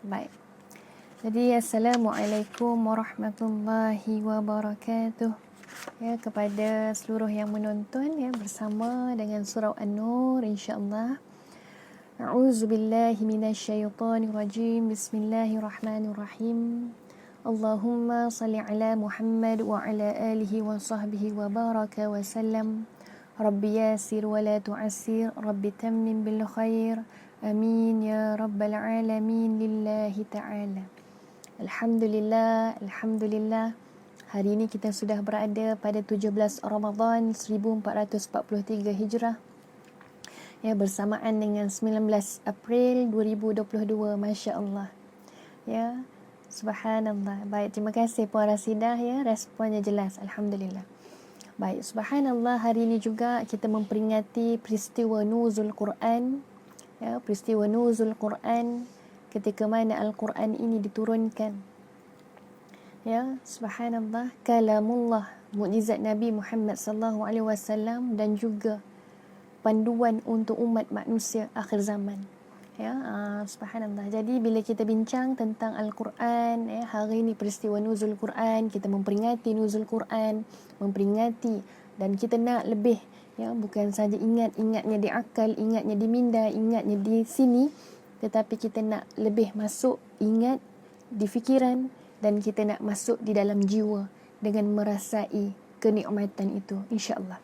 Baik. Jadi Assalamualaikum warahmatullahi wabarakatuh. Ya, kepada seluruh yang menonton ya, bersama dengan surah An-Nur insya-Allah. A'udzubillahi minasyaitonirrajim. Bismillahirrahmanirrahim. Allahumma salli ala Muhammad wa ala alihi wa sahbihi wa baraka wa sallam. Rabbi yasir wa la tu'assir, Rabbi tammim bil khair. Amin ya rabbal alamin lillahi ta'ala. Alhamdulillah, Alhamdulillah. Hari ini kita sudah berada pada 17 Ramadan 1443 Hijrah. Ya, bersamaan dengan 19 April 2022. Masya Allah. Ya, subhanallah. Baik, terima kasih Puan Rasidah ya, responnya jelas. Alhamdulillah. Baik, subhanallah, hari ini juga kita memperingati peristiwa nuzul Quran. Ya, peristiwa nuzul Quran ketika mana Al-Quran ini diturunkan. Ya, subhanallah, kalamullah, mukjizat Nabi Muhammad sallallahu alaihi wasallam dan juga panduan untuk umat manusia akhir zaman. Ya, subhanallah. Jadi bila kita bincang tentang Al-Quran, ya, hari ini peristiwa nuzul Quran, kita memperingati nuzul Quran, memperingati dan kita nak lebih, ya, bukan saja ingatnya di akal, ingatnya di minda, ingatnya di sini, tetapi kita nak lebih masuk ingat di fikiran dan kita nak masuk di dalam jiwa dengan merasai kenikmatan itu, insya-Allah.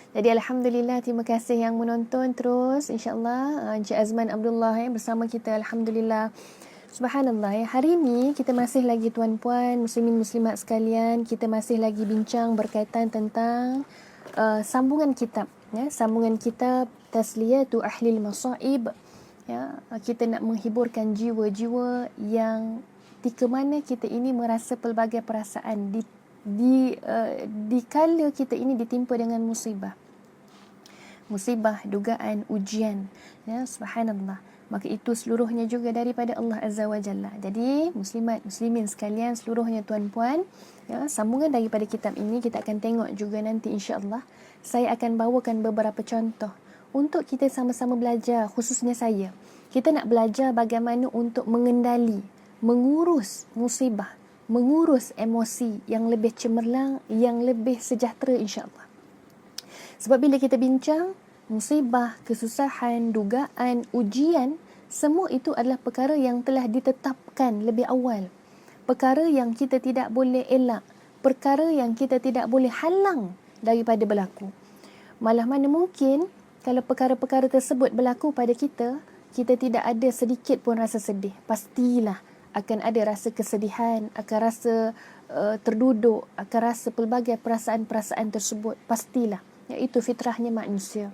Jadi alhamdulillah, terima kasih yang menonton terus, insya-Allah. Encik Azman Abdullah bersama kita, alhamdulillah. Subhanallah, hari ini kita masih lagi tuan-puan muslimin muslimat sekalian, kita masih lagi bincang berkaitan tentang sambungan kitab, ya, sambungan kitab Tasliyatu Ahlil Masaib. Ya, kita nak menghiburkan jiwa-jiwa yang di mana kita ini merasa pelbagai perasaan di kala kita ini ditimpa dengan musibah, dugaan, ujian, ya, subhanallah. Maka itu seluruhnya juga daripada Allah Azza wa Jalla. Jadi muslimat muslimin sekalian seluruhnya tuan-puan, ya, sambungan daripada kitab ini kita akan tengok juga nanti insya-Allah. Saya akan bawakan beberapa contoh untuk kita sama-sama belajar, khususnya saya. Kita nak belajar bagaimana untuk mengendali, mengurus musibah, mengurus emosi yang lebih cemerlang, yang lebih sejahtera insya-Allah. Sebab bila kita bincang musibah, kesusahan, dugaan, ujian, semua itu adalah perkara yang telah ditetapkan lebih awal. Perkara yang kita tidak boleh elak, perkara yang kita tidak boleh halang daripada berlaku. Malah mana mungkin kalau perkara-perkara tersebut berlaku pada kita, kita tidak ada sedikit pun rasa sedih. Pastilah akan ada rasa kesedihan, akan rasa terduduk, akan rasa pelbagai perasaan-perasaan tersebut. Pastilah. Iaitu fitrahnya manusia.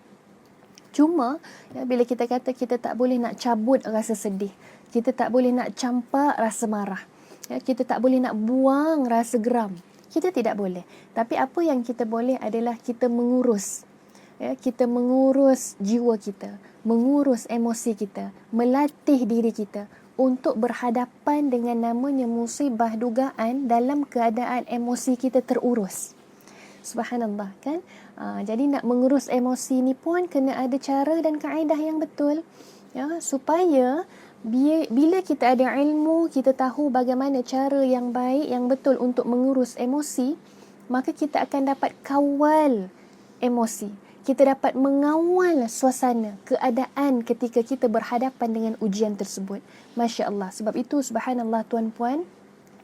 Cuma ya, bila kita kata kita tak boleh nak cabut rasa sedih, kita tak boleh nak campak rasa marah, ya, kita tak boleh nak buang rasa geram, kita tidak boleh. Tapi apa yang kita boleh adalah kita mengurus, ya, kita mengurus jiwa kita, mengurus emosi kita, melatih diri kita untuk berhadapan dengan namanya musibah dugaan dalam keadaan emosi kita terurus. Subhanallah, kan? Jadi nak mengurus emosi ni pun kena ada cara dan kaedah yang betul, ya, supaya bila kita ada ilmu, kita tahu bagaimana cara yang baik, yang betul untuk mengurus emosi, maka kita akan dapat kawal emosi. Kita dapat mengawal suasana, keadaan ketika kita berhadapan dengan ujian tersebut. Masya Allah. Sebab itu, subhanallah tuan-puan,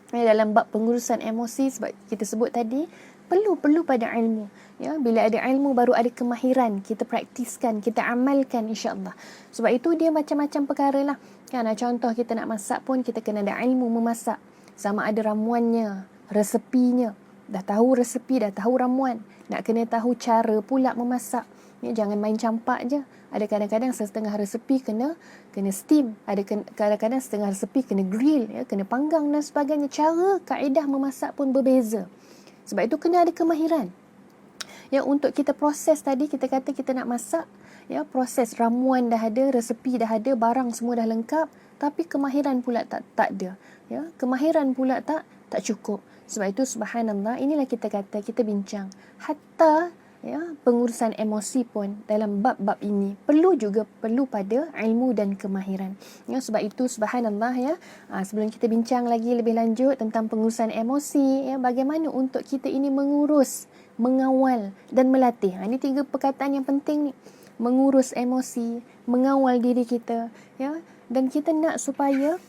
dalam bab pengurusan emosi, sebab kita sebut tadi, perlu pada ilmu. Ya, bila ada ilmu baru ada kemahiran, kita praktiskan, kita amalkan insya-Allah. Sebab itu dia macam-macam perkara lah. Kan, contoh kita nak masak pun kita kena ada ilmu memasak. Sama ada ramuannya, resepinya. Dah tahu resepi, dah tahu ramuan. Nak kena tahu cara pula memasak. Ya, jangan main campak je. Ada kadang-kadang setengah resepi kena steam, ada kadang-kadang setengah resepi kena grill, ya, kena panggang dan sebagainya. Cara kaedah memasak pun berbeza. Sebab itu kena ada kemahiran. Ya, untuk kita proses tadi, kita kata kita nak masak, ya, proses ramuan dah ada, resepi dah ada, barang semua dah lengkap, tapi kemahiran pula tak ada. Ya, kemahiran pula tak cukup. Sebab itu subhanallah, inilah kita kata, kita bincang. Hatta pengurusan emosi pun dalam bab-bab ini perlu pada ilmu dan kemahiran. Sebab itu subhanallah sebelum kita bincang lagi lebih lanjut tentang pengurusan emosi, bagaimana untuk kita ini mengurus, mengawal dan melatih. Ini 3 perkataan yang penting ni. Mengurus emosi, mengawal diri kita, dan kita nak supaya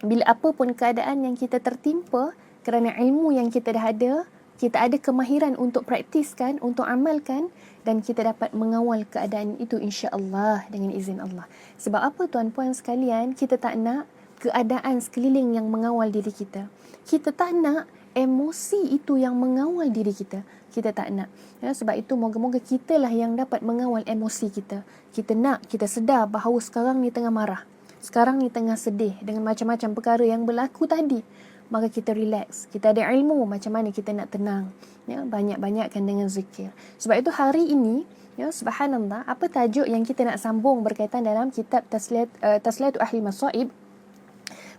bila apa pun keadaan yang kita tertimpa, kerana ilmu yang kita dah ada, kita ada kemahiran untuk praktiskan, untuk amalkan, dan kita dapat mengawal keadaan itu insya-Allah dengan izin Allah. Sebab apa tuan-puan sekalian, kita tak nak keadaan sekeliling yang mengawal diri kita. Kita tak nak emosi itu yang mengawal diri kita. Kita tak nak. Sebab itu moga-moga kitalah yang dapat mengawal emosi kita. Kita sedar bahawa sekarang ni tengah marah. Sekarang ni tengah sedih dengan macam-macam perkara yang berlaku tadi. Maka kita relax. Kita ada ilmu macam mana kita nak tenang. Banyak-banyakkan dengan zikir. Sebab itu hari ini, subhanallah, apa tajuk yang kita nak sambung berkaitan dalam kitab Tasliyatu Ahli Masaib,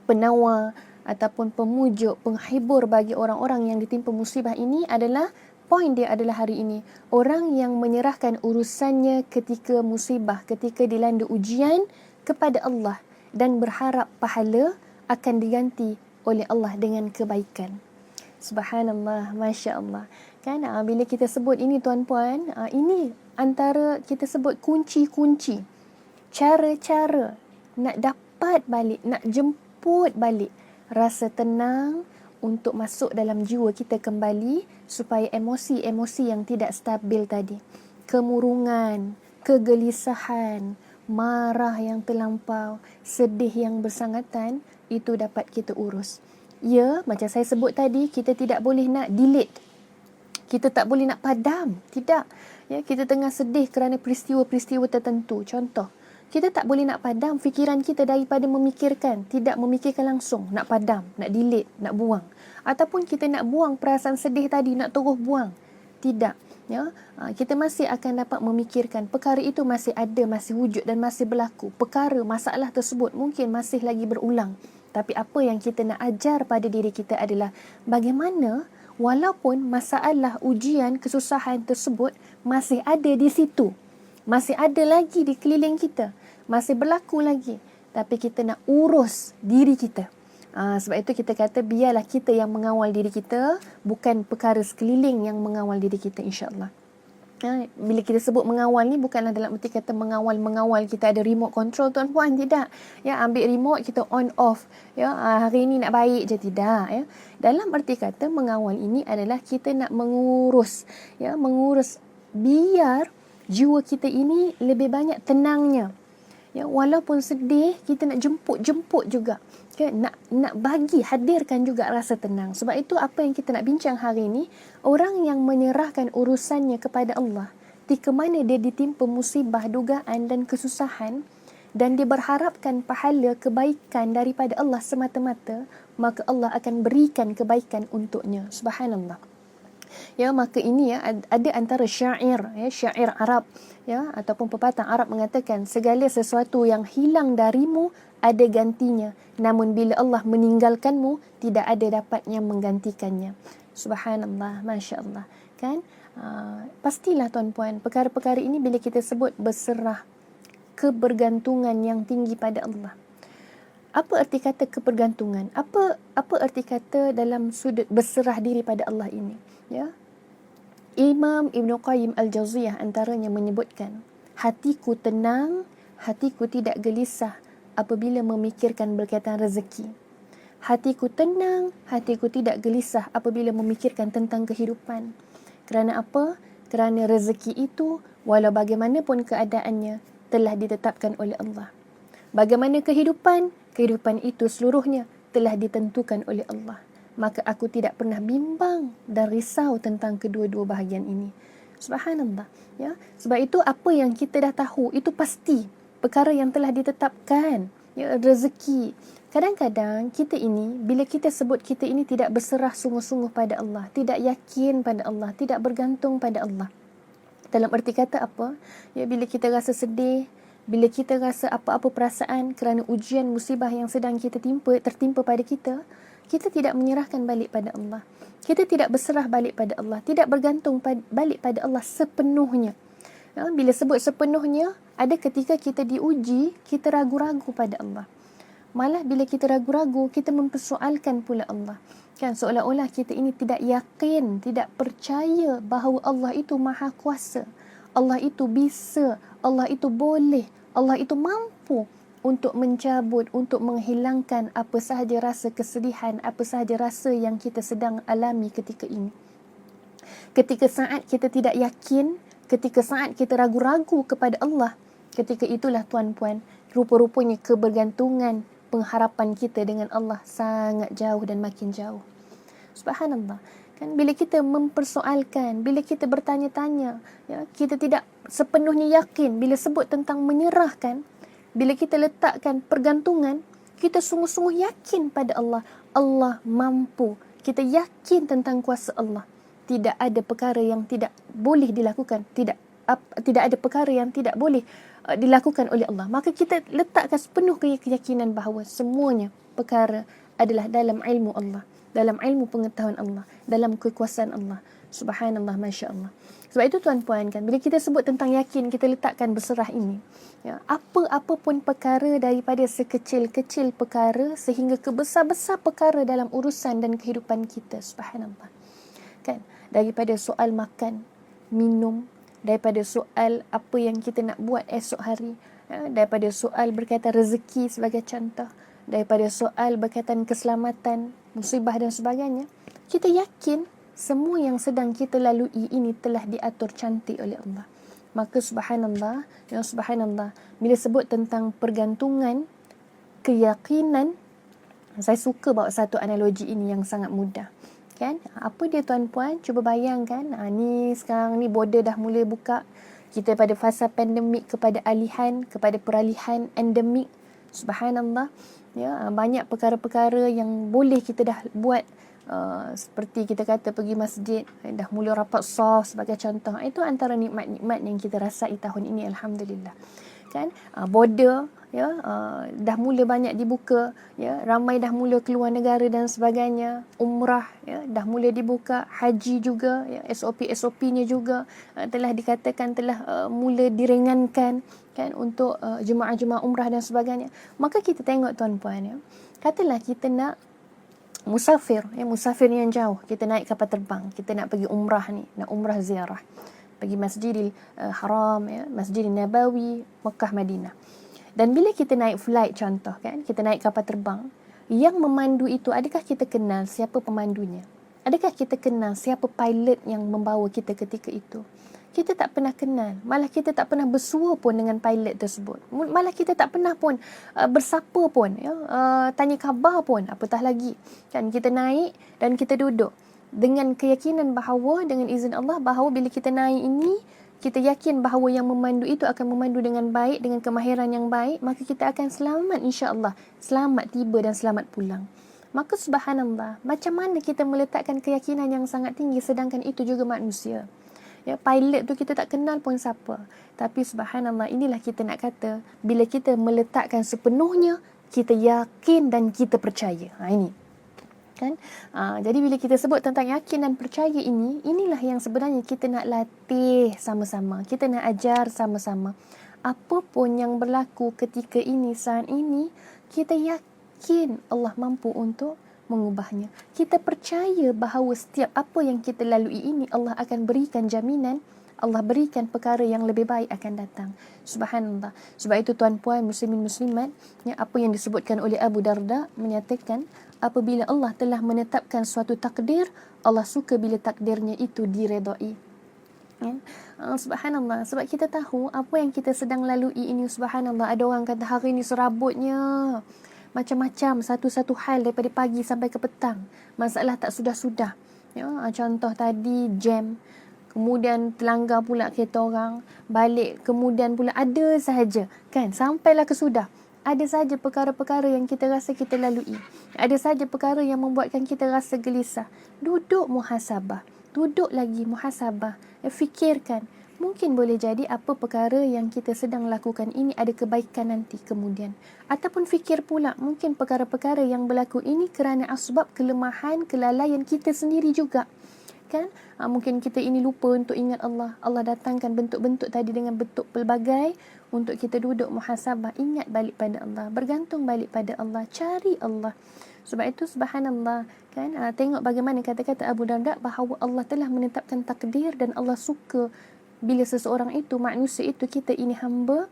penawar ataupun pemujuk, penghibur bagi orang-orang yang ditimpa musibah ini adalah, poin dia adalah hari ini, orang yang menyerahkan urusannya ketika musibah, ketika dilanda ujian kepada Allah dan berharap pahala akan diganti oleh Allah dengan kebaikan. Subhanallah, Masya Allah. Kan, bila kita sebut ini tuan-puan, ini antara kita sebut kunci-kunci, cara-cara nak dapat balik, nak jemput balik rasa tenang untuk masuk dalam jiwa kita kembali, supaya emosi-emosi yang tidak stabil tadi, kemurungan, kegelisahan, marah yang terlampau, sedih yang bersangatan, itu dapat kita urus. Macam saya sebut tadi, kita tidak boleh nak delete. Kita tak boleh nak padam. Tidak. Kita tengah sedih kerana peristiwa-peristiwa tertentu. Contoh, kita tak boleh nak padam fikiran kita daripada memikirkan. Tidak memikirkan langsung. Nak padam, nak delete, nak buang. Ataupun kita nak buang perasaan sedih tadi, nak terus buang. Tidak. Kita masih akan dapat memikirkan perkara itu masih ada, masih wujud dan masih berlaku. Masalah tersebut mungkin masih lagi berulang. Tapi apa yang kita nak ajar pada diri kita adalah bagaimana walaupun masalah, ujian, kesusahan tersebut masih ada di situ, masih ada lagi di keliling kita, masih berlaku lagi, tapi kita nak urus diri kita. Sebab itu kita kata biarlah kita yang mengawal diri kita, bukan perkara sekeliling yang mengawal diri kita, insya-Allah. Bila kita sebut mengawal ni bukanlah dalam erti kata mengawal kita ada remote control tuan-puan, tidak. Ambil remote kita on off. Hari ni nak baik je, tidak. Dalam erti kata mengawal ini adalah kita nak mengurus, mengurus biar jiwa kita ini lebih banyak tenangnya. Walaupun sedih, kita nak jemput juga. Nak hadirkan juga rasa tenang. Sebab itu apa yang kita nak bincang hari ini, orang yang menyerahkan urusannya kepada Allah, di mana dia ditimpa musibah, dugaan dan kesusahan, dan dia berharapkan pahala kebaikan daripada Allah semata-mata, maka Allah akan berikan kebaikan untuknya. Subhanallah. Maka ini ada antara syair Arab, ataupun pepatah Arab mengatakan, segala sesuatu yang hilang darimu ada gantinya, namun bila Allah meninggalkanmu tidak ada dapat yang menggantikannya. Subhanallah, Masya Allah. Kan, pastilah tuan-puan, perkara-perkara ini bila kita sebut berserah, kebergantungan yang tinggi pada Allah. Apa erti kata kebergantungan? Apa erti kata dalam sudut berserah diri pada Allah ini? Imam Ibn Qayyim Al-Jawziyah antaranya menyebutkan, hatiku tenang, hatiku tidak gelisah apabila memikirkan berkaitan rezeki. Hatiku tenang, hatiku tidak gelisah apabila memikirkan tentang kehidupan. Kerana apa? Kerana rezeki itu, walau bagaimanapun keadaannya, telah ditetapkan oleh Allah. Bagaimana kehidupan? Kehidupan itu seluruhnya telah ditentukan oleh Allah. Maka aku tidak pernah bimbang dan risau tentang kedua-dua bahagian ini. Subhanallah. Sebab itu apa yang kita dah tahu, itu pasti perkara yang telah ditetapkan. Rezeki. Kadang-kadang kita ini, bila kita sebut kita ini tidak berserah sungguh-sungguh pada Allah, tidak yakin pada Allah, tidak bergantung pada Allah. Dalam erti kata apa? Bila kita rasa sedih, bila kita rasa apa-apa perasaan kerana ujian musibah yang sedang kita tertimpa pada kita, kita tidak menyerahkan balik pada Allah. Kita tidak berserah balik pada Allah, tidak bergantung balik pada Allah sepenuhnya. Bila sebut sepenuhnya, ada ketika kita diuji, kita ragu-ragu pada Allah. Malah bila kita ragu-ragu, kita mempersoalkan pula Allah. Kan seolah-olah kita ini tidak yakin, tidak percaya bahawa Allah itu maha kuasa. Allah itu bisa, Allah itu boleh, Allah itu mampu untuk mencabut, untuk menghilangkan apa sahaja rasa kesedihan, apa sahaja rasa yang kita sedang alami ketika ini. Ketika saat kita tidak yakin, ketika saat kita ragu-ragu kepada Allah, ketika itulah tuan-puan, rupa-rupanya kebergantungan, pengharapan kita dengan Allah sangat jauh dan makin jauh. Subhanallah. Kan bila kita mempersoalkan, bila kita bertanya-tanya, ya, kita tidak sepenuhnya yakin. Bila sebut tentang menyerahkan, bila kita letakkan pergantungan, kita sungguh-sungguh yakin pada Allah. Allah mampu. Kita yakin tentang kuasa Allah. Tidak ada perkara yang tidak boleh dilakukan. Tidak ada perkara yang tidak boleh dilakukan oleh Allah. Maka kita letakkan sepenuh keyakinan bahawa semuanya perkara adalah dalam ilmu Allah, dalam ilmu pengetahuan Allah, dalam kekuasaan Allah. Subhanallah, Masya Allah. Sebab itu tuan-puan, kan, bila kita sebut tentang yakin, kita letakkan berserah ini. Ya, apa-apa pun perkara, daripada sekecil-kecil perkara sehingga ke besar-besar perkara dalam urusan dan kehidupan kita. Subhanallah. Kan, daripada soal makan, minum, daripada soal apa yang kita nak buat esok hari, daripada soal berkaitan rezeki sebagai contoh, daripada soal berkaitan keselamatan, musibah dan sebagainya, kita yakin semua yang sedang kita lalui ini telah diatur cantik oleh Allah. Maka subhanallah, ya subhanallah, bila sebut tentang pergantungan, keyakinan, saya suka bawa satu analogi ini yang sangat mudah. Kan? Apa dia tuan-puan? Cuba bayangkan, ni sekarang ni border dah mula buka. Kita pada fasa pandemik kepada peralihan endemik. Subhanallah. Ya, banyak perkara-perkara yang boleh kita dah buat. Seperti kita kata pergi masjid, dah mula rapat saf sebagai contoh. Itu antara nikmat-nikmat yang kita rasai tahun ini, alhamdulillah. Kan? Border, ya, dah mula banyak dibuka, ya, ramai dah mula keluar negara dan sebagainya. Umrah, ya, dah mula dibuka, haji juga, ya, SOP-nya juga telah dikatakan telah mula diringankan, kan, untuk jemaah-jemaah umrah dan sebagainya. Maka kita tengok tuan-puan, ya, katalah kita nak musafir yang jauh, kita naik kapal terbang, kita nak pergi umrah ni, nak umrah ziarah, pergi Masjidil Haram, ya, Masjidil Nabawi, Mekah, Madinah. Dan bila kita naik flight contoh, kan, kita naik kapal terbang, yang memandu itu, adakah kita kenal siapa pemandunya? Adakah kita kenal siapa pilot yang membawa kita ketika itu? Kita tak pernah kenal. Malah kita tak pernah bersua pun dengan pilot tersebut. Malah kita tak pernah pun bersapa pun, ya, tanya khabar pun, apatah lagi. Kan, kita naik dan kita duduk dengan keyakinan bahawa, dengan izin Allah, bahawa bila kita naik ini, kita yakin bahawa yang memandu itu akan memandu dengan baik, dengan kemahiran yang baik, maka kita akan selamat, insya-Allah. Selamat tiba dan selamat pulang. Maka subhanallah, macam mana kita meletakkan keyakinan yang sangat tinggi sedangkan itu juga manusia. Ya, pilot tu kita tak kenal pun siapa. Tapi subhanallah, inilah kita nak kata, bila kita meletakkan sepenuhnya, kita yakin dan kita percaya. Ini. Kan? Jadi bila kita sebut tentang yakin dan percaya ini, inilah yang sebenarnya kita nak latih sama-sama. Kita nak ajar sama-sama. Apa pun yang berlaku ketika ini, saat ini, kita yakin Allah mampu untuk mengubahnya. Kita percaya bahawa setiap apa yang kita lalui ini, Allah akan berikan jaminan, Allah berikan perkara yang lebih baik akan datang. Subhanallah. Sebab itu tuan-puan, muslimin muslimat, ya, apa yang disebutkan oleh Abu Darda menyatakan, apabila Allah telah menetapkan suatu takdir, Allah suka bila takdirnya itu diredai. Ya. Subhanallah. Sebab kita tahu apa yang kita sedang lalui ini, subhanallah, ada orang kata hari ini serabutnya, macam-macam, satu-satu hal daripada pagi sampai ke petang. Masalah tak sudah-sudah. Ya, contoh tadi jam, kemudian terlanggar pula kereta orang, balik, kemudian pula ada sahaja, kan, sampailah ke sudah. Ada sahaja perkara-perkara yang kita rasa kita lalui. Ada sahaja perkara yang membuatkan kita rasa gelisah. Duduk muhasabah. Duduk lagi muhasabah. Fikirkan, Mungkin boleh jadi apa perkara yang kita sedang lakukan ini ada kebaikan nanti kemudian. Ataupun fikir pula mungkin perkara-perkara yang berlaku ini kerana asbab kelemahan, kelalaian kita sendiri juga. Kan? Mungkin kita ini lupa untuk ingat Allah. Allah datangkan bentuk-bentuk tadi dengan bentuk pelbagai untuk kita duduk muhasabah, ingat balik pada Allah, bergantung balik pada Allah, cari Allah. Sebab itu subhanallah, kan? Tengok bagaimana kata-kata Abu Darda bahawa Allah telah menetapkan takdir dan Allah suka bila seseorang itu, manusia itu, kita ini hamba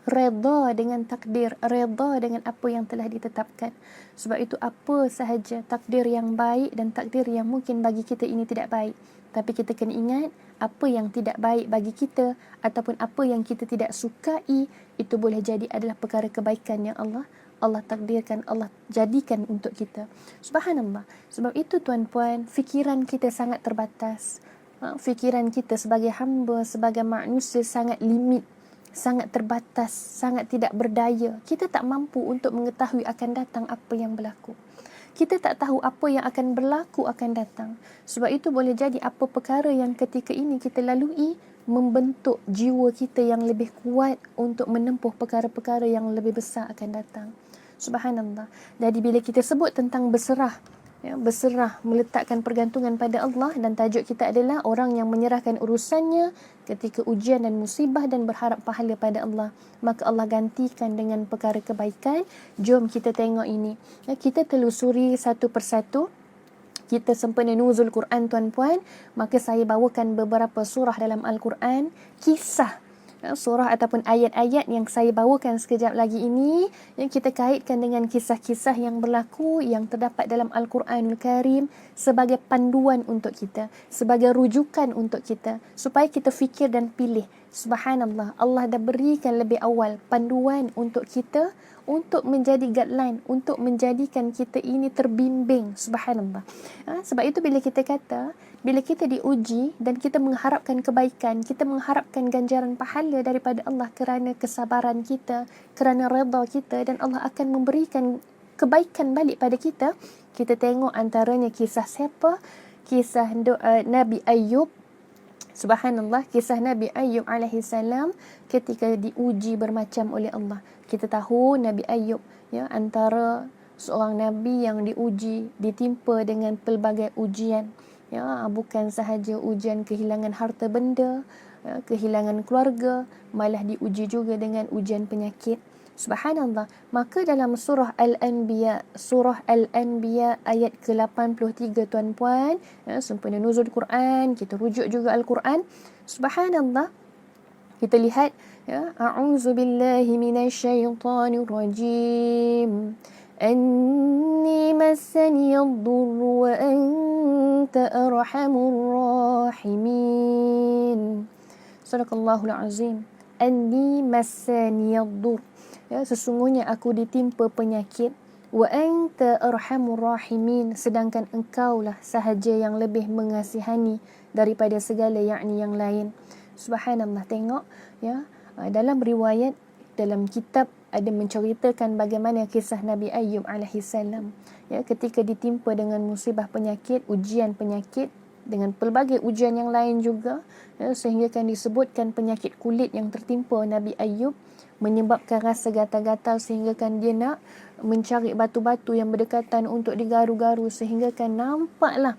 redha dengan takdir, redha dengan apa yang telah ditetapkan. Sebab itu apa sahaja takdir yang baik dan takdir yang mungkin bagi kita ini tidak baik, tapi kita kena ingat apa yang tidak baik bagi kita ataupun apa yang kita tidak sukai, itu boleh jadi adalah perkara kebaikan yang Allah takdirkan, Allah jadikan untuk kita. Subhanallah. Sebab itu tuan-puan, fikiran kita sangat terbatas. Fikiran kita sebagai hamba, sebagai manusia sangat limit, sangat terbatas, sangat tidak berdaya. Kita tak mampu untuk mengetahui akan datang apa yang berlaku. Kita tak tahu apa yang akan berlaku akan datang. Sebab itu boleh jadi apa perkara yang ketika ini kita lalui membentuk jiwa kita yang lebih kuat untuk menempuh perkara-perkara yang lebih besar akan datang. Subhanallah. Jadi bila kita sebut tentang berserah, berserah, meletakkan pergantungan pada Allah, dan tajuk kita adalah orang yang menyerahkan urusannya ketika ujian dan musibah dan berharap pahala pada Allah, maka Allah gantikan dengan perkara kebaikan. Jom kita tengok ini. Kita telusuri satu persatu. Kita sempena nuzul Quran tuan-puan, maka saya bawakan beberapa surah dalam Al-Quran, kisah surah ataupun ayat-ayat yang saya bawakan sekejap lagi ini, yang kita kaitkan dengan kisah-kisah yang berlaku yang terdapat dalam Al-Quranul Karim sebagai panduan untuk kita, sebagai rujukan untuk kita, supaya kita fikir dan pilih. Subhanallah, Allah dah berikan lebih awal panduan untuk kita, untuk menjadi guideline, untuk menjadikan kita ini terbimbing. Subhanallah. Sebab itu bila kita kata, bila kita diuji dan kita mengharapkan kebaikan, kita mengharapkan ganjaran pahala daripada Allah kerana kesabaran kita, kerana redha kita, dan Allah akan memberikan kebaikan balik pada kita. Kita tengok antaranya kisah siapa? Kisah Nabi Ayub. Subhanallah, kisah Nabi Ayub alaihi salam ketika diuji bermacam oleh Allah. Kita tahu Nabi Ayub, antara seorang nabi yang diuji, ditimpa dengan pelbagai ujian. Bukan sahaja ujian kehilangan harta benda, kehilangan keluarga, malah diuji juga dengan ujian penyakit. Subhanallah. Maka dalam surah Al-Anbiya ayat ke-83 tuan-puan, sempena nuzul Quran, kita rujuk juga Al-Quran. Subhanallah. Kita lihat, a'udzu billahi minasyaitonir rajim. Anni massani ad-durru wa anta arhamur rahimin. Sadaqallahul azim. Anni massani ad-durr. Sesungguhnya aku ditimpa penyakit. Wa anta arhamur rahimin. Sedangkan engkaulah sahaja yang lebih mengasihani daripada segala yakni yang lain. Subhanallah. Tengok, dalam riwayat, dalam kitab ada menceritakan bagaimana kisah Nabi Ayub alaihi salam, ketika ditimpa dengan musibah penyakit, ujian penyakit, dengan pelbagai ujian yang lain juga, sehingga kan disebutkan penyakit kulit yang tertimpa Nabi Ayub menyebabkan rasa gatal-gatal, sehingga kan dia nak mencari batu-batu yang berdekatan untuk digaru-garu, sehingga kan nampaklah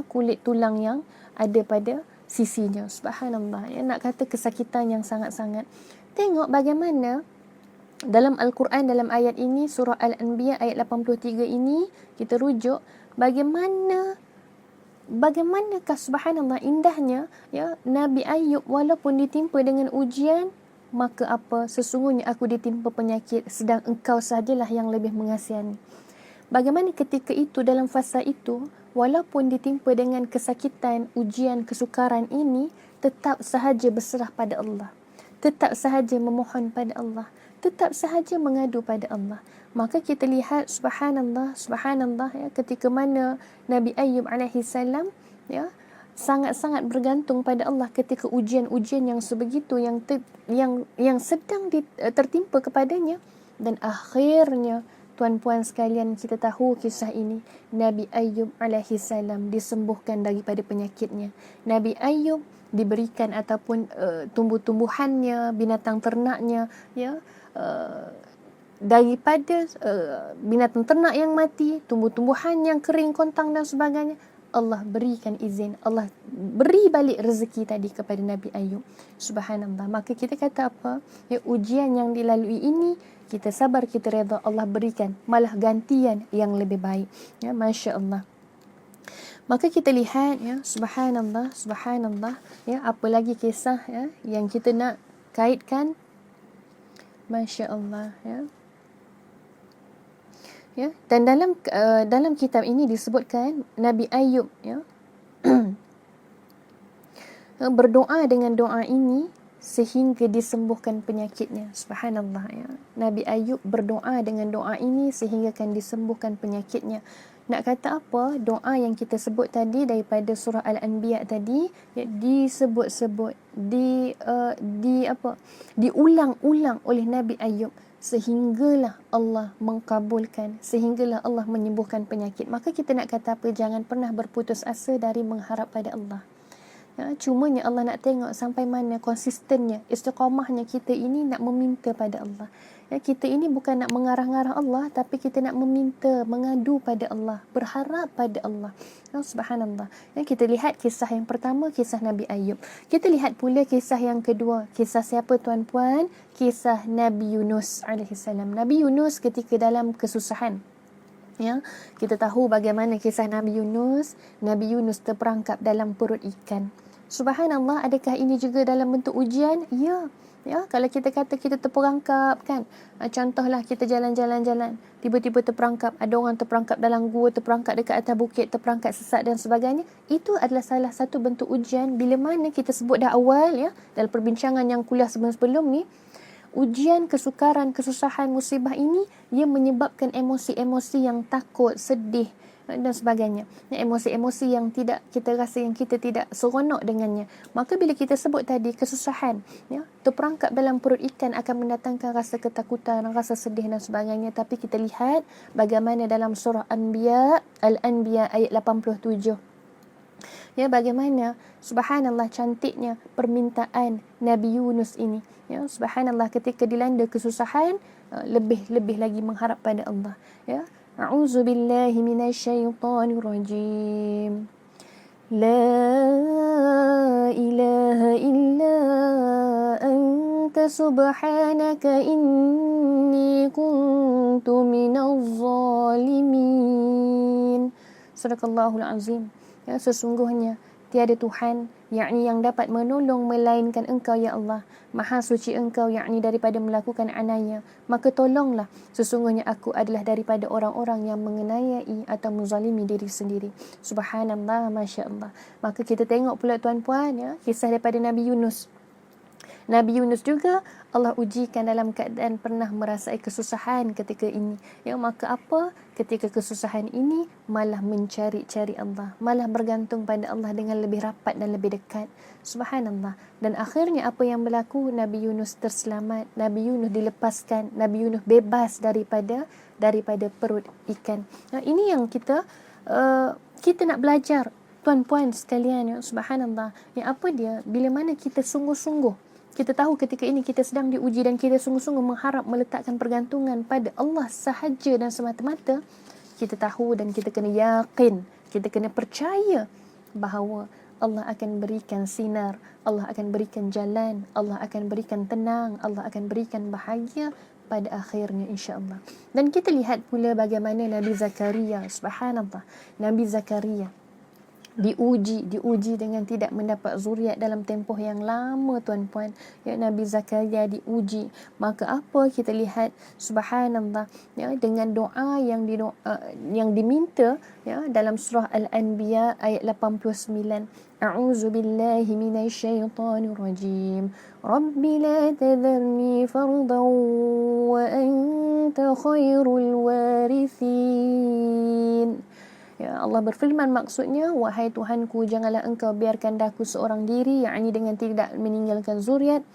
kulit tulang yang ada pada sisinya. Subhanallah. Nak kata kesakitan yang sangat-sangat. Tengok bagaimana dalam Al-Quran, dalam ayat ini, surah Al-Anbiya ayat 83 ini, kita rujuk bagaimanakah subhanallah indahnya Nabi Ayub walaupun ditimpa dengan ujian, maka apa? Sesungguhnya aku ditimpa penyakit, sedang engkau sahajalah yang lebih mengasihani. Bagaimana ketika itu, dalam fasa itu, walaupun ditimpa dengan kesakitan, ujian, kesukaran ini, tetap sahaja berserah pada Allah, tetap sahaja memohon pada Allah, tetap sahaja mengadu pada Allah. Maka kita lihat subhanallah, ketika mana Nabi Ayub alaihi salam sangat-sangat bergantung pada Allah ketika ujian-ujian yang sebegitu yang sedang tertimpa kepadanya. Dan akhirnya tuan-puan sekalian, kita tahu kisah ini, Nabi Ayub alaihi salam disembuhkan daripada penyakitnya. Nabi Ayub diberikan ataupun tumbuh-tumbuhannya, binatang ternaknya, ya, daripada binatang ternak yang mati, tumbuh-tumbuhan yang kering, kontang dan sebagainya, Allah berikan izin, Allah beri balik rezeki tadi kepada Nabi Ayub. Subhanallah. Maka kita kata apa? Ya, ujian yang dilalui ini, kita sabar, kita redha, Allah berikan malah gantian yang lebih baik. Ya, Masya Allah. Maka kita lihat, ya, subhanallah, subhanallah, ya, apa lagi kisah, ya, yang kita nak kaitkan. Masya Allah, ya. Ya, dan dalam kitab ini disebutkan Nabi Ayub, ya, berdoa dengan doa ini sehingga disembuhkan penyakitnya. Subhanallah, ya. Nabi Ayub berdoa dengan doa ini sehingga kan disembuhkan penyakitnya. Nak kata apa? Doa yang kita sebut tadi daripada surah Al-Anbiya tadi, ya, disebut-sebut, diulang-ulang oleh Nabi Ayub sehinggalah Allah mengkabulkan, sehinggalah Allah menyembuhkan penyakit. Maka kita nak kata apa? Jangan pernah berputus asa dari mengharap pada Allah. Ya, cumanya Allah nak tengok sampai mana konsistennya, istiqamahnya kita ini nak meminta pada Allah. Ya, kita ini bukan nak mengarah-ngarah Allah, tapi kita nak meminta, mengadu pada Allah, berharap pada Allah. Ya, subhanallah. Ya, kita lihat kisah yang pertama, kisah Nabi Ayub. Kita lihat pula kisah yang kedua. Kisah siapa tuan-puan? Kisah Nabi Yunus alaihissalam. Nabi Yunus ketika dalam kesusahan. Ya, kita tahu bagaimana kisah Nabi Yunus. Nabi Yunus terperangkap dalam perut ikan. Subhanallah, adakah ini juga dalam bentuk ujian? Ya. Ya, kalau kita kata kita terperangkap, kan, contohlah kita jalan-jalan, tiba-tiba terperangkap, ada orang terperangkap dalam gua, terperangkap dekat atas bukit, terperangkap sesat dan sebagainya. Itu adalah salah satu bentuk ujian. Bila mana kita sebut dah awal, ya, dalam perbincangan yang kuliah sebelum-sebelum ni, ujian, kesukaran, kesusahan, musibah ini, ia menyebabkan emosi-emosi yang takut, sedih dan sebagainya. Emosi-emosi yang tidak kita rasa, yang kita tidak seronok dengannya. Maka bila kita sebut tadi kesusahan, ya, terperangkap dalam perut ikan akan mendatangkan rasa ketakutan, rasa sedih dan sebagainya. Tapi kita lihat bagaimana dalam surah Al-Anbiya ayat 87. Ya, bagaimana subhanallah cantiknya permintaan Nabi Yunus ini. Ya, subhanallah, ketika dilanda kesusahan, lebih lagi mengharap pada Allah. Ya, a'udzu billahi minasyaitonir rajim. La ilaha illa anta subhanaka inni kuntu minaz zalimin. Sadaqallahul azim. Ya, sesungguhnya tiada Tuhan yakni yang dapat menolong melainkan Engkau, ya Allah. Maha suci Engkau yakni daripada melakukan anaya. Maka tolonglah, sesungguhnya aku adalah daripada orang-orang yang menganiayai atau menzalimi diri sendiri. Subhanallah, Masya Allah. Maka kita tengok pula tuan-puan, ya, kisah daripada Nabi Yunus. Nabi Yunus juga Allah ujikan dalam keadaan pernah merasai kesusahan ketika ini. Ya, maka apa? Ketika kesusahan ini malah mencari-cari Allah, malah bergantung pada Allah dengan lebih rapat dan lebih dekat. Subhanallah. Dan akhirnya apa yang berlaku? Nabi Yunus terselamat, Nabi Yunus dilepaskan, Nabi Yunus bebas daripada perut ikan. Nah, ini yang kita nak belajar, tuan-puan sekalian, ya, subhanallah. Yang apa dia? Bila mana kita sungguh-sungguh, kita tahu ketika ini kita sedang diuji dan kita sungguh-sungguh mengharap meletakkan pergantungan pada Allah sahaja dan semata-mata, kita tahu dan kita kena yakin, kita kena percaya bahawa Allah akan berikan sinar, Allah akan berikan jalan, Allah akan berikan tenang, Allah akan berikan bahagia pada akhirnya, insya-Allah. Dan kita lihat pula bagaimana Nabi Zakaria, subhanallah, Nabi Zakaria diuji dengan tidak mendapat zuriat dalam tempoh yang lama, tuan-puan. Ya, Nabi Zakaria diuji. Maka apa? Kita lihat subhanallah, ya, dengan doa yang diminta, ya, dalam surah Al-Anbiya ayat 89. A'udzu billahi minasyaitonir rajim. Rabbi la tadharni fardan wa anta khairul warithin. Ya, Allah berfirman, maksudnya, wahai Tuhanku, janganlah engkau biarkan daku seorang diri, yakni dengan tidak meninggalkan zuriat,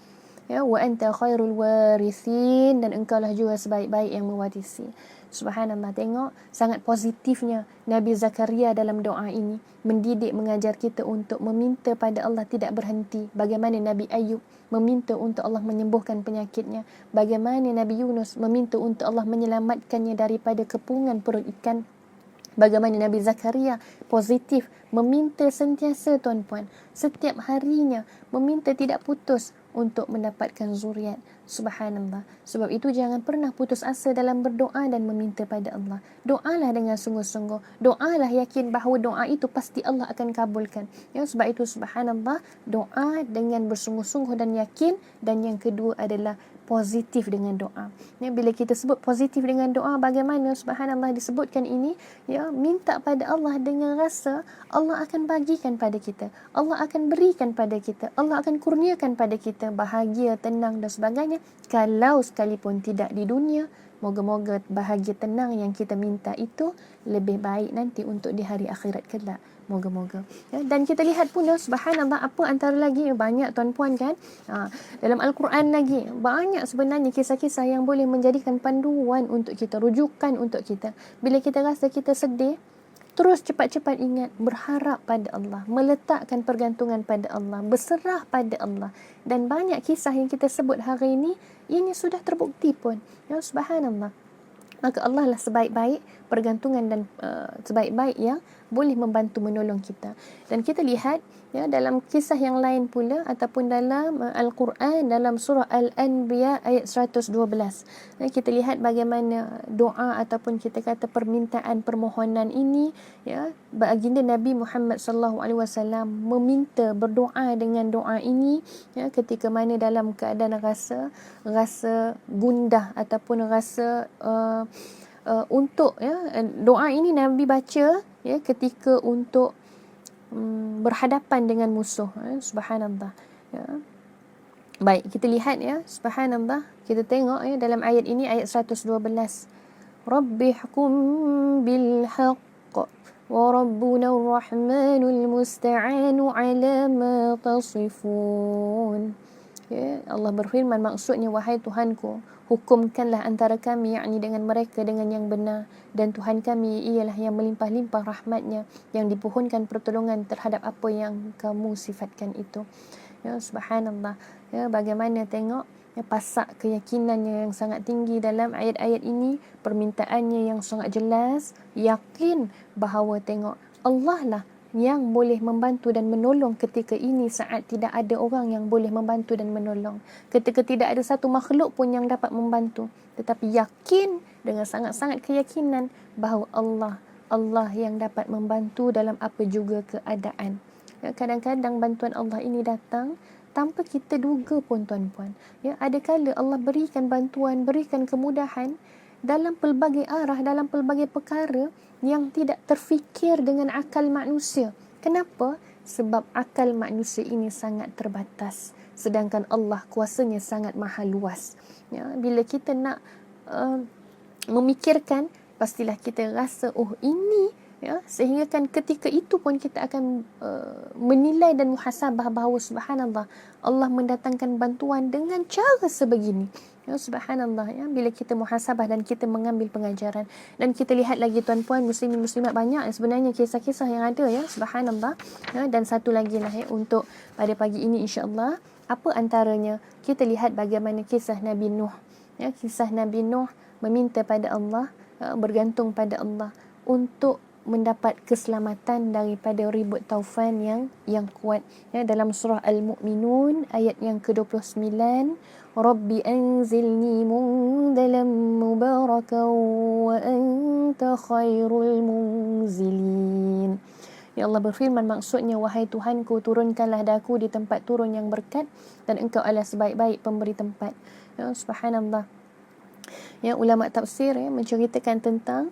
ya, wa anta khairul warithin, dan engkaulah juga sebaik-baik yang mewarisi. Subhanallah, tengok sangat positifnya Nabi Zakaria dalam doa ini, mendidik, mengajar kita untuk meminta pada Allah tidak berhenti. Bagaimana Nabi Ayub meminta untuk Allah menyembuhkan penyakitnya, bagaimana Nabi Yunus meminta untuk Allah menyelamatkannya daripada kepungan perut ikan, bagaimana Nabi Zakaria positif meminta sentiasa, tuan-puan, setiap harinya meminta tidak putus untuk mendapatkan zuriat. Subhanallah. Sebab itu jangan pernah putus asa dalam berdoa dan meminta pada Allah. Doalah dengan sungguh-sungguh. Doalah yakin bahawa doa itu pasti Allah akan kabulkan. Ya, sebab itu subhanallah, doa dengan bersungguh-sungguh dan yakin. Dan yang kedua adalah positif dengan doa. Ya, bila kita sebut positif dengan doa, bagaimana subhanallah disebutkan ini, ya, minta pada Allah dengan rasa Allah akan bagikan pada kita, Allah akan berikan pada kita, Allah akan kurniakan pada kita bahagia, tenang dan sebagainya. Kalau sekalipun tidak di dunia, moga-moga bahagia tenang yang kita minta itu lebih baik nanti untuk di hari akhirat kelak. Moga-moga. Ya, dan kita lihat pula subhanallah, apa antara lagi banyak tuan-puan kan, dalam Al-Quran lagi banyak sebenarnya kisah-kisah yang boleh menjadikan panduan untuk kita, rujukan untuk kita. Bila kita rasa kita sedih, terus cepat-cepat ingat berharap pada Allah, meletakkan pergantungan pada Allah, berserah pada Allah. Dan banyak kisah yang kita sebut hari ini sudah terbukti pun. Ya, subhanallah. Maka Allah lah sebaik-baik pergantungan dan sebaik-baik yang boleh membantu menolong kita. Dan kita lihat ya dalam kisah yang lain pula ataupun dalam Al-Quran, dalam surah Al-Anbiya ayat 112. Ya, kita lihat bagaimana doa ataupun kita kata permintaan permohonan ini, ya, baginda Nabi Muhammad sallallahu alaihi wasallam meminta, berdoa dengan doa ini, ya, ketika mana dalam keadaan rasa gundah ataupun rasa untuk, ya, doa ini Nabi baca ya ketika untuk berhadapan dengan musuh. Subhanallah. Ya. Baik, kita lihat ya, subhanallah, kita tengok ya dalam ayat ini, ayat 112. Rabbihkum bil haqq wa rabbuna ar-rahmanul musta'anu ala ma tasifun. Ya, Allah berfirman, maksudnya, wahai Tuhanku, hukumkanlah antara kami, yakni dengan mereka, dengan yang benar. Dan Tuhan kami ialah yang melimpah-limpah rahmatnya, yang dipohonkan pertolongan terhadap apa yang kamu sifatkan itu. Ya, subhanallah. Ya, bagaimana tengok ya, pasak keyakinannya yang sangat tinggi dalam ayat-ayat ini, permintaannya yang sangat jelas, yakin bahawa tengok Allah lah yang boleh membantu dan menolong ketika ini, saat tidak ada orang yang boleh membantu dan menolong, ketika tidak ada satu makhluk pun yang dapat membantu, tetapi yakin dengan sangat-sangat keyakinan bahawa Allah yang dapat membantu dalam apa juga keadaan. Ya, kadang-kadang bantuan Allah ini datang tanpa kita duga pun, tuan-puan. Ya, ada kala Allah berikan bantuan, berikan kemudahan dalam pelbagai arah, dalam pelbagai perkara yang tidak terfikir dengan akal manusia. Kenapa? Sebab akal manusia ini sangat terbatas, sedangkan Allah kuasanya sangat maha luas. Ya, bila kita nak memikirkan, pastilah kita rasa ini, ya, sehingga kan ketika itu pun kita akan menilai dan muhasabah bahawa subhanallah, Allah mendatangkan bantuan dengan cara sebegini. Ya, subhanallah, ya, bila kita muhasabah dan kita mengambil pengajaran. Dan kita lihat lagi tuan-puan, muslimin muslimat, banyak sebenarnya kisah-kisah yang ada, ya, subhanallah. Ya, dan satu lagi lah, ya, untuk pada pagi ini insya-Allah, apa antaranya, kita lihat bagaimana kisah Nabi Nuh. Ya, kisah Nabi Nuh meminta pada Allah, bergantung pada Allah untuk mendapat keselamatan daripada ribut taufan yang kuat. Ya, dalam surah Al-Mu'minun ayat yang ke-29, Rabbi anzilni munzalan mubarakan wa anta khairul munzilin. Ya, Allah berfirman, maksudnya, wahai Tuhanku, turunkanlah daku di tempat turun yang berkat, dan engkau adalah sebaik-baik pemberi tempat. Ya, subhanallah. Ya, ulama tafsir ya menceritakan tentang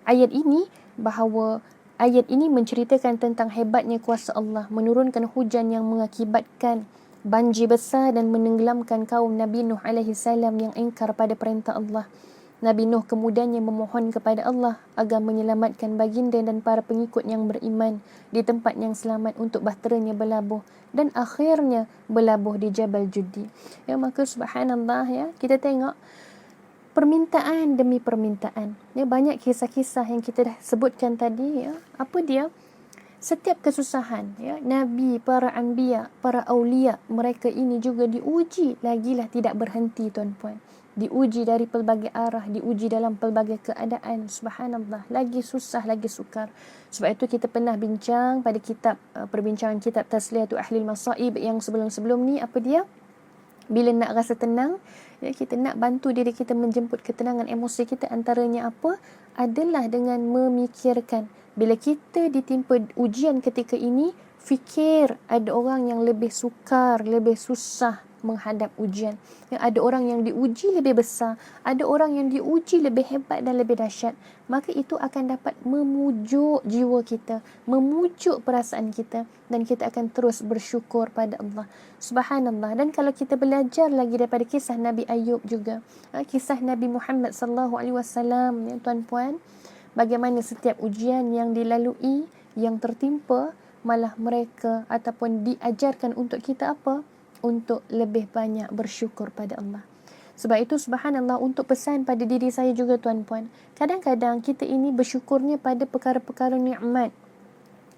ayat ini, bahawa ayat ini menceritakan tentang hebatnya kuasa Allah menurunkan hujan yang mengakibatkan banjir besar dan menenggelamkan kaum Nabi Nuh alaihi salam yang ingkar pada perintah Allah. Nabi Nuh kemudiannya memohon kepada Allah agar menyelamatkan baginda dan para pengikut yang beriman di tempat yang selamat untuk bahteranya berlabuh, dan akhirnya berlabuh di Jabal Judi. Ya, maka subhanallah, ya, kita tengok permintaan demi permintaan. Ya, banyak kisah-kisah yang kita dah sebutkan tadi, ya. Apa dia? Setiap kesusahan, ya, Nabi, para anbiya, para aulia, mereka ini juga diuji, lagilah tidak berhenti tuan-puan. Diuji dari pelbagai arah, diuji dalam pelbagai keadaan. Subhanallah, lagi susah, lagi sukar. Sebab itu kita pernah bincang pada kitab, perbincangan kitab Tasliyatu Ahlil Masaib yang sebelum-sebelum ni, apa dia? Bila nak rasa tenang, ya, kita nak bantu diri kita menjemput ketenangan emosi kita, antaranya apa? Adalah dengan memikirkan. Bila kita ditimpa ujian ketika ini, fikir ada orang yang lebih sukar, lebih susah menghadap ujian. Ya, ada orang yang diuji lebih besar, ada orang yang diuji lebih hebat dan lebih dahsyat. Maka itu akan dapat memujuk jiwa kita, memujuk perasaan kita, dan kita akan terus bersyukur pada Allah. Subhanallah. Dan kalau kita belajar lagi daripada kisah Nabi Ayub juga, kisah Nabi Muhammad sallallahu alaihi wasallam, ya tuan-puan, bagaimana setiap ujian yang dilalui, yang tertimpa, malah mereka ataupun diajarkan untuk kita apa? Untuk lebih banyak bersyukur pada Allah. Sebab itu subhanallah, untuk pesan pada diri saya juga tuan-puan, kadang-kadang kita ini bersyukurnya pada perkara-perkara nikmat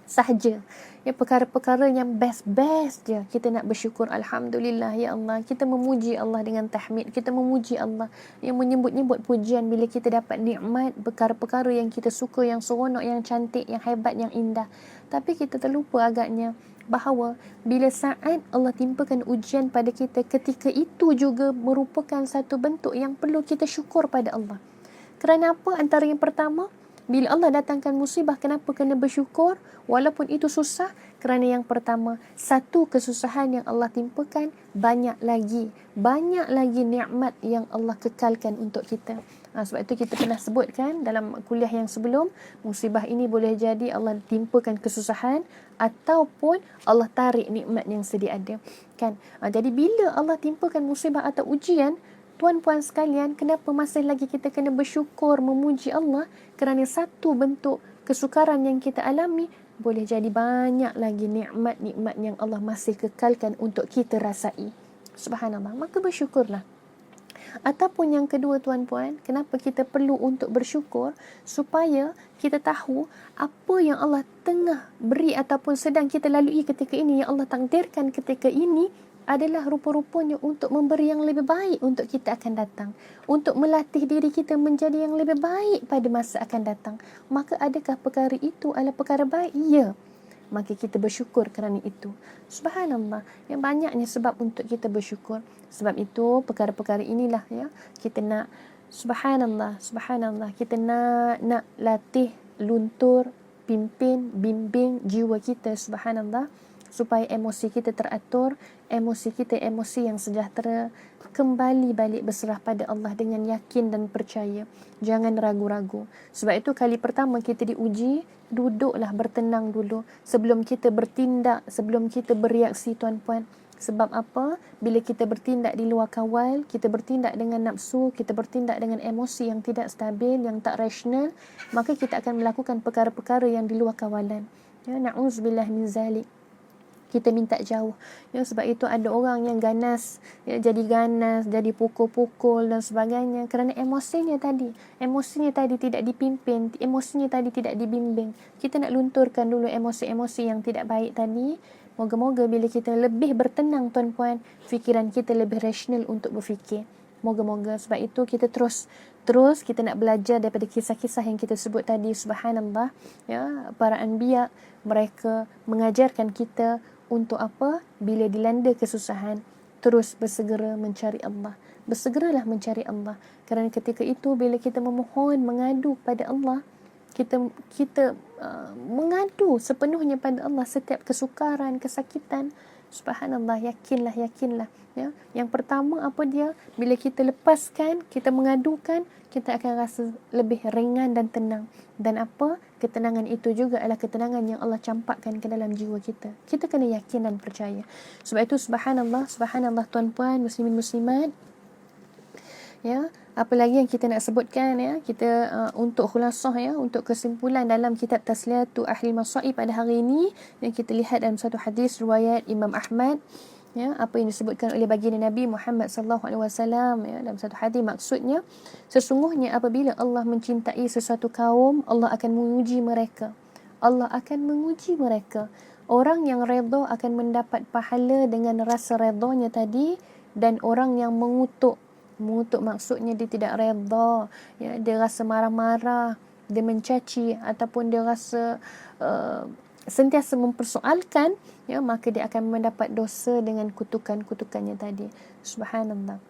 sahaja, ya, perkara-perkara yang best-best je kita nak bersyukur. Alhamdulillah, ya Allah, kita memuji Allah dengan tahmid, kita memuji Allah yang menyebut-nyebut pujian bila kita dapat nikmat, perkara-perkara yang kita suka, yang seronok, yang cantik, yang hebat, yang indah. Tapi kita terlupa agaknya bahawa bila saat Allah timpakan ujian pada kita, ketika itu juga merupakan satu bentuk yang perlu kita syukur pada Allah. Kerana apa? Antara yang pertama, bila Allah datangkan musibah, kenapa kena bersyukur? Walaupun itu susah, kerana yang pertama, satu kesusahan yang Allah timpakan, banyak lagi nikmat yang Allah kekalkan untuk kita. Sebab itu kita pernah sebutkan dalam kuliah yang sebelum, musibah ini boleh jadi Allah timpakan kesusahan ataupun Allah tarik nikmat yang sedia ada. Kan? Jadi bila Allah timpakan musibah atau ujian, tuan-puan sekalian, kenapa masih lagi kita kena bersyukur, memuji Allah? Kerana satu bentuk kesukaran yang kita alami, boleh jadi banyak lagi nikmat-nikmat yang Allah masih kekalkan untuk kita rasai. Subhanallah, maka bersyukurlah. Ataupun yang kedua tuan-puan, kenapa kita perlu untuk bersyukur? Supaya kita tahu apa yang Allah tengah beri ataupun sedang kita lalui ketika ini, yang Allah takdirkan ketika ini, adalah rupa-rupanya untuk memberi yang lebih baik untuk kita akan datang, untuk melatih diri kita menjadi yang lebih baik pada masa akan datang. Maka adakah perkara itu adalah perkara baik? Ya. Maka kita bersyukur kerana itu. Subhanallah, yang banyaknya sebab untuk kita bersyukur. Sebab itu perkara-perkara inilah, ya, kita nak, subhanallah, kita nak latih, luntur, pimpin, bimbing jiwa kita, subhanallah, supaya emosi kita teratur, emosi kita emosi yang sejahtera, kembali balik berserah pada Allah dengan yakin dan percaya. Jangan ragu-ragu. Sebab itu kali pertama kita diuji, duduklah bertenang dulu sebelum kita bertindak, sebelum kita bereaksi tuan-puan. Sebab apa? Bila kita bertindak di luar kawal, kita bertindak dengan nafsu, kita bertindak dengan emosi yang tidak stabil, yang tak rasional, maka kita akan melakukan perkara-perkara yang di luar kawalan. Ya, na'udzubillah min zalik. Kita minta jauh. Ya, sebab itu ada orang yang ganas, ya, jadi pukul-pukul dan sebagainya kerana emosinya tadi tidak dipimpin, emosinya tadi tidak dibimbing. Kita nak lunturkan dulu emosi-emosi yang tidak baik tadi. Moga-moga bila kita lebih bertenang tuan-puan, fikiran kita lebih rasional untuk berfikir. Moga-moga. Sebab itu kita terus kita nak belajar daripada kisah-kisah yang kita sebut tadi. Subhanallah, ya, para anbiya, mereka mengajarkan kita untuk apa? Bila dilanda kesusahan, terus bersegera mencari Allah. Bersegeralah mencari Allah. Kerana ketika itu bila kita memohon, mengadu pada Allah, kita mengadu sepenuhnya pada Allah setiap kesukaran, kesakitan. Subhanallah, yakinlah. Ya. Yang pertama apa dia? Bila kita lepaskan, kita mengadukan, kita akan rasa lebih ringan dan tenang. Dan apa? Ketenangan itu juga adalah ketenangan yang Allah campakkan ke dalam jiwa kita. Kita kena yakin dan percaya. Sebab itu subhanallah tuan-puan, muslimin muslimat, Ya, apa lagi yang kita nak sebutkan ya, kita untuk khulasah ya, untuk kesimpulan dalam kitab Tasliyatu Ahli Masaib pada hari ini, yang kita lihat dalam satu hadis riwayat Imam Ahmad, ya, apa yang disebutkan oleh baginda Nabi Muhammad sallallahu alaihi wasallam ya, dalam satu hadis, maksudnya sesungguhnya apabila Allah mencintai sesuatu kaum, Allah akan menguji mereka. Allah akan menguji mereka. Orang yang redha akan mendapat pahala dengan rasa redanya tadi, dan orang yang mengutuk maksudnya dia tidak redha ya, dia rasa marah-marah, dia mencaci ataupun dia rasa sentiasa mempersoalkan ya, maka dia akan mendapat dosa dengan kutukan-kutukannya tadi. Subhanallah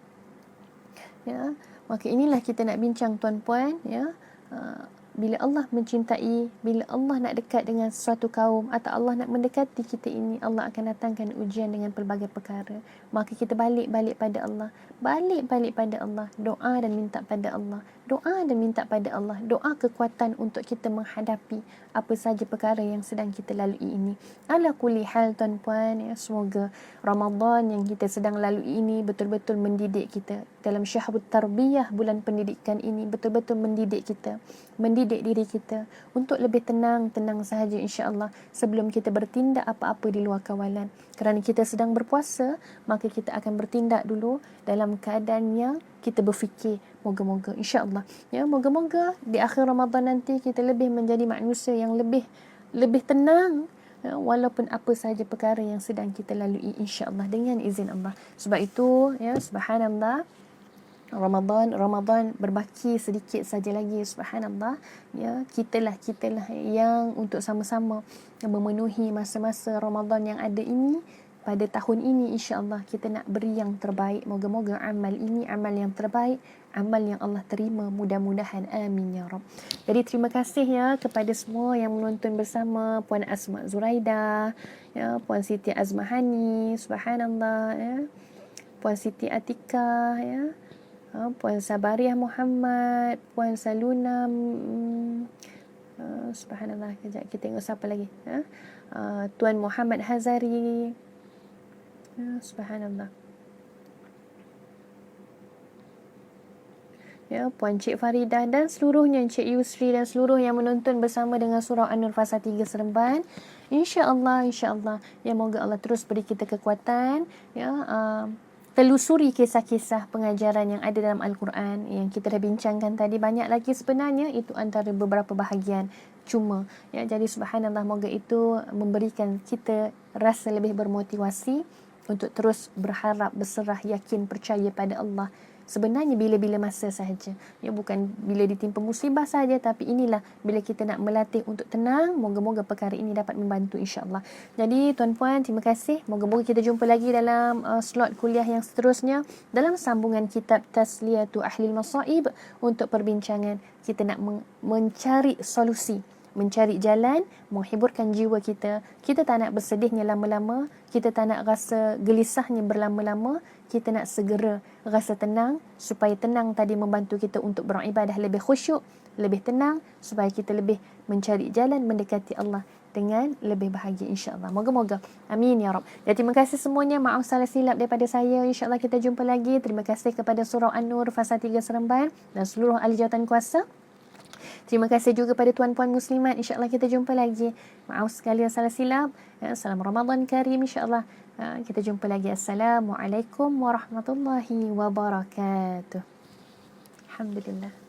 ya. Maka inilah kita nak bincang tuan-puan ya, bila Allah mencintai, bila Allah nak dekat dengan suatu kaum atau Allah nak mendekati kita ini, Allah akan datangkan ujian dengan pelbagai perkara. Maka kita balik pada Allah, balik pada Allah, doa dan minta pada Allah, doa dan minta pada Allah, doa kekuatan untuk kita menghadapi apa saja perkara yang sedang kita lalui ini. Ala kulli hal tuan-puan ya, semoga Ramadan yang kita sedang lalui ini betul-betul mendidik kita dalam syahrut tarbiyah, bulan pendidikan ini betul-betul mendidik kita, mendidik diri kita untuk lebih tenang sahaja insya-Allah sebelum kita bertindak apa-apa di luar kawalan. Kerana kita sedang berpuasa, maka kita akan bertindak dulu dalam keadaan yang kita berfikir. Moga-moga insya-Allah ya, moga-moga di akhir Ramadan nanti kita lebih menjadi manusia yang lebih tenang ya, walaupun apa sahaja perkara yang sedang kita lalui insya-Allah dengan izin Allah. Sebab itu ya, subhanallah, Ramadan berbaki sedikit saja lagi. Subhanallah ya, kitalah yang untuk sama-sama memenuhi masa-masa Ramadan yang ada ini pada tahun ini. InsyaAllah kita nak beri yang terbaik. Moga-moga amal ini amal yang terbaik, amal yang Allah terima, mudah-mudahan. Amin ya Rabb. Jadi terima kasih ya kepada semua yang menonton bersama. Puan Asma Zuraida ya, Puan Siti Azmahani, subhanallah ya, Puan Siti Atika ya, Puan Sabariah Muhammad, Puan Saluna, subhanallah, kejap kita tengok siapa lagi ya? Tuan Muhammad Hazari ya, subhanallah ya, Puan Cik Faridah dan seluruhnya, Cik Yusri dan seluruh yang menonton bersama dengan surau An-Nur fasa 3 Seremban. InsyaAllah ya, moga Allah terus beri kita kekuatan ya, telusuri kisah-kisah pengajaran yang ada dalam Al-Quran yang kita dah bincangkan tadi. Banyak lagi sebenarnya, itu antara beberapa bahagian cuma ya. Jadi subhanallah, moga itu memberikan kita rasa lebih bermotivasi untuk terus berharap, berserah, yakin, percaya pada Allah. Sebenarnya bila-bila masa sahaja ya, bukan bila ditimpa musibah sahaja, tapi inilah bila kita nak melatih untuk tenang. Moga-moga perkara ini dapat membantu insya-Allah. Jadi tuan-puan, terima kasih. Moga-moga kita jumpa lagi dalam slot kuliah yang seterusnya dalam sambungan kitab Tasliyatu Ahli Masaib. Untuk perbincangan kita nak mencari solusi, mencari jalan, menghiburkan jiwa kita. Kita tak nak bersedihnya lama-lama, kita tak nak rasa gelisahnya berlama-lama, kita nak segera rasa tenang, supaya tenang tadi membantu kita untuk beribadah lebih khusyuk, lebih tenang, supaya kita lebih mencari jalan mendekati Allah dengan lebih bahagia insya-Allah. Moga-moga. Amin ya Rabb. Jadi terima kasih semuanya. Maaf salah silap daripada saya. Insya-Allah kita jumpa lagi. Terima kasih kepada surau An-Nur fasa 3 Seremban dan seluruh ahli jawatan kuasa. Terima kasih juga pada tuan-puan muslimat. InsyaAllah kita jumpa lagi. Maaf sekali salah silap. Assalamualaikum Ramadan Karim insyaAllah. Kita jumpa lagi. Assalamualaikum warahmatullahi wabarakatuh. Alhamdulillah.